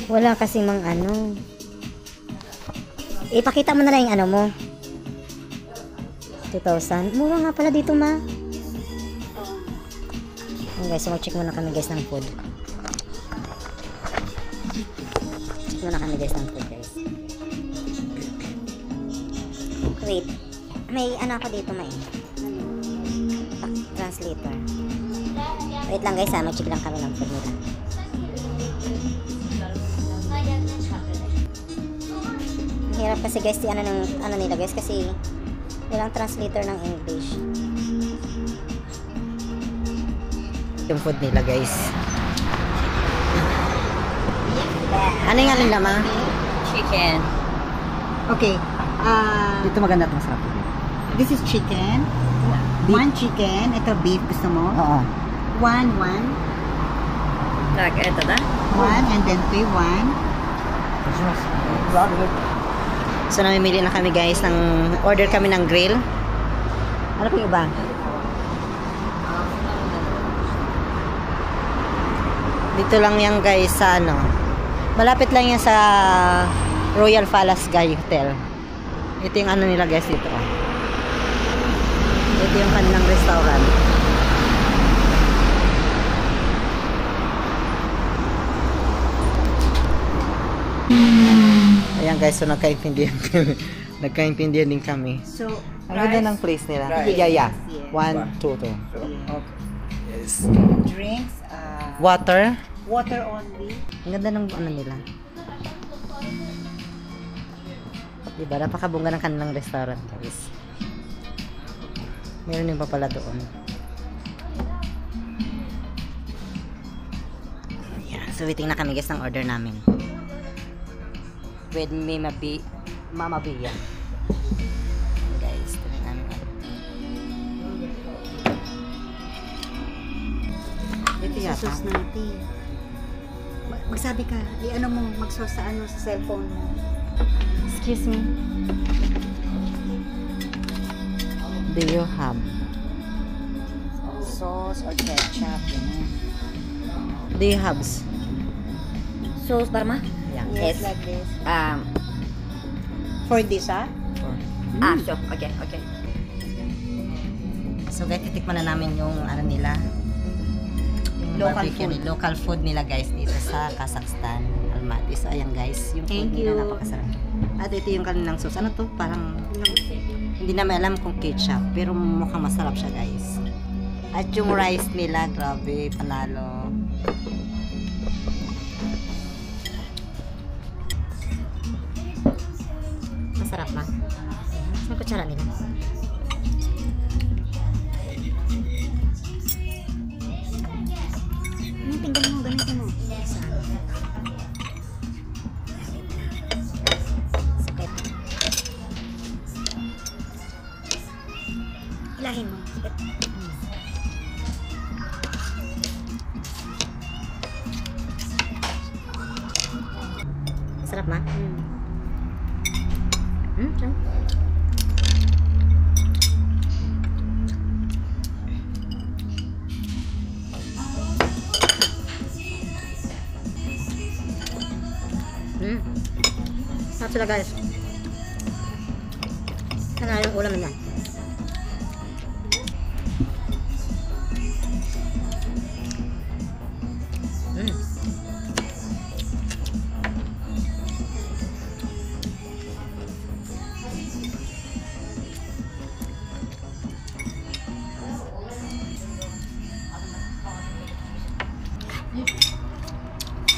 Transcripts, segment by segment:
Wala kasi mang ano. Ipakita mo na lang yung ano mo. 2,000. Mura nga pala dito, ma. Okay, guys, so mag-check muna kami guys ng food. Check muna kami guys ng food, guys. Wait. May ano ako dito, may translator. Wait lang guys, ha. Mag-check lang kami ng food nila. Hirap kasi guys, ano nila guys, kasi walang translator ng English. Yung food nila guys. Ano yung alin lama? Chicken. Okay. Dito maganda at masarap. This is chicken. Beef. One chicken. Ito beef. Gusto mo? Oo. One. Tak, ito na? One and then 3, 1. So namimili na kami guys ng order kami ng grill. Ano pa yung iba? Dito lang yan guys sa ano. Malapit lang yan sa Royal Palace Sky Hotel. Ito yung ano nila guys dito. Ito yung kanilang restaurant. Ayan guys, so nagkaintindihan din kami. So, Ang ganda ng place nila. Yeah. Yes. 1, 2, 2. Yes. Drinks. Water. Water only. Ang ganda ng ano nila. Diba? Napakabunga ng kanilang restaurant guys. Meron yung pa pala doon. Ayan. So waiting na kami guys ng order namin. With Mama Bia. Guys, tignan namin. Ito yata. Sauce natin. Magsabi ka. Ano mo, mag-sauce sa ano, sa cellphone mo. Excuse me. Do you have Sauce or ketchup. Do you have Sauce para ma? Yeah. Yes, Yes. like this. Um, For this, ha? so, okay. So guys, titikman na namin yung ano nila. Yung Local barbecue, food. local food nila guys dito sa Kazakhstan, Almaty. So ayan guys, yung food Thank nila you. napakasarap. At ito yung kanilang sauce. Ano to? Parang hindi namin alam kung ketchup, pero mukhang masarap siya guys. At yung rice nila, grabe, panalo. Masarap ba? Saan kutsara nila? Tingnan mo, ganito mo. Sakit. Hilahin mo. Sarap ma? Sarap sila guys. Sana yung ulam nila.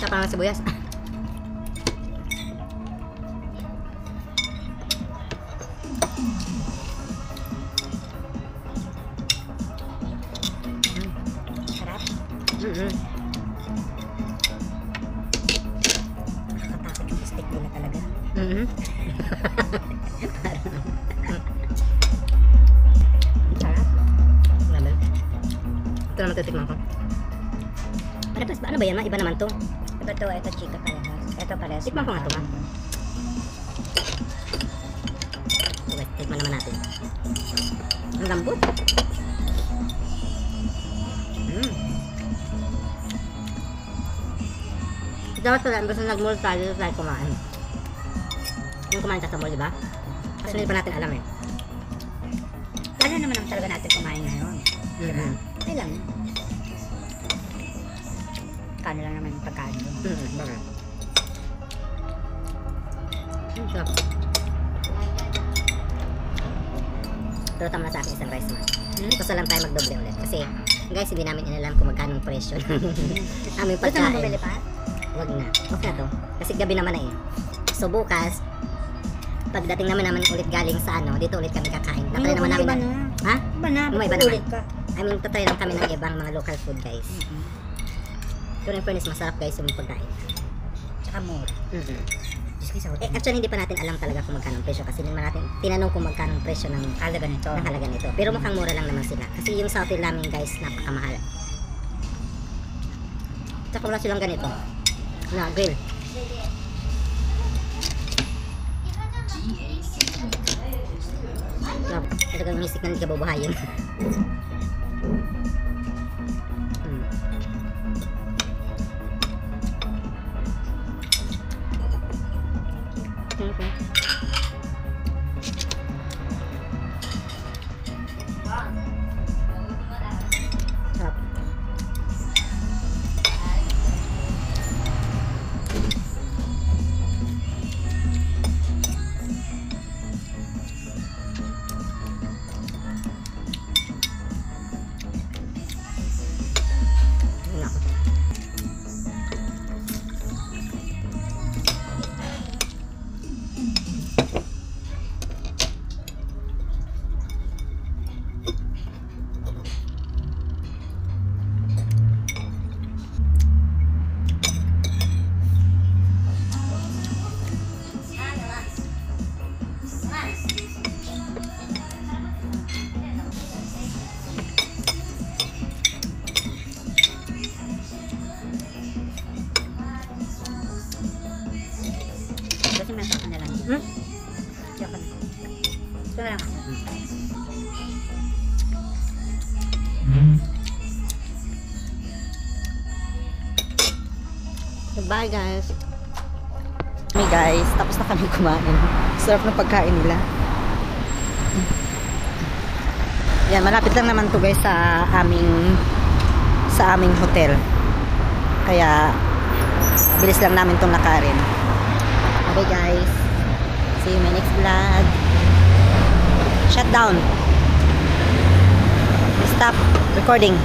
Parang sibuyas. Sarap. Nakakatakot yung steak nila talaga. Sarap. Ito naman titikman ko. Ano ba yan, ma? Iba naman to. Ito chika parehas. Ito parehas. Tikman ko nga ito ma. Okay, tikman naman natin. Ang lambot. Dapat pala, basta nag-mall tayo kumain. Yung kumain tayo sa mall, di ba? Kasi hindi pa natin alam eh. Lalo naman ang talaga natin kumain ngayon. Diba? Okay lang. Kano lang naman yung pagkain doon. Bakit? Sarap. Pero tama na sa akin isang rice man. Gusto lang tayo magdoble ulit. Kasi, guys, hindi namin inalam kung magkano ang presyo ng aming Gusto mo pagkain. bumili pa? Wag na. Okay na to. Kasi gabi naman na eh. So, bukas, pagdating naman ulit galing sa dito ulit kami kakain. Tatry naman namin. Ha? Iba na, May iba ulit naman. ka. I mean, tatry lang kami ng ibang mga local food, guys. Pero in fairness, masarap guys yung pagkain. Tsaka mura. Diyos ko, sa hotel. Actually, hindi pa natin alam talaga kung magkano ang presyo kasi hindi naman natin tinanong kung magkano ang presyo ng Halaga nito. halaga nito. Pero mukhang mura lang naman sila. Kasi yung sa hotel namin guys, napakamahal. Tsaka wala silang ganito. Na, grill. Talagang misik na hindi ka bubuhayin. Okay. Sarap. Nako. Kasi may saka na lang. Tsaka na. Ito na lang. Bye guys. Hey guys, tapos na kami kumain. Sarap ng pagkain nila. Yan, malapit lang naman to guys sa aming hotel. Kaya bilis lang namin tong lakarin. Okay guys. See you in my next vlog. Shut down. Stop recording.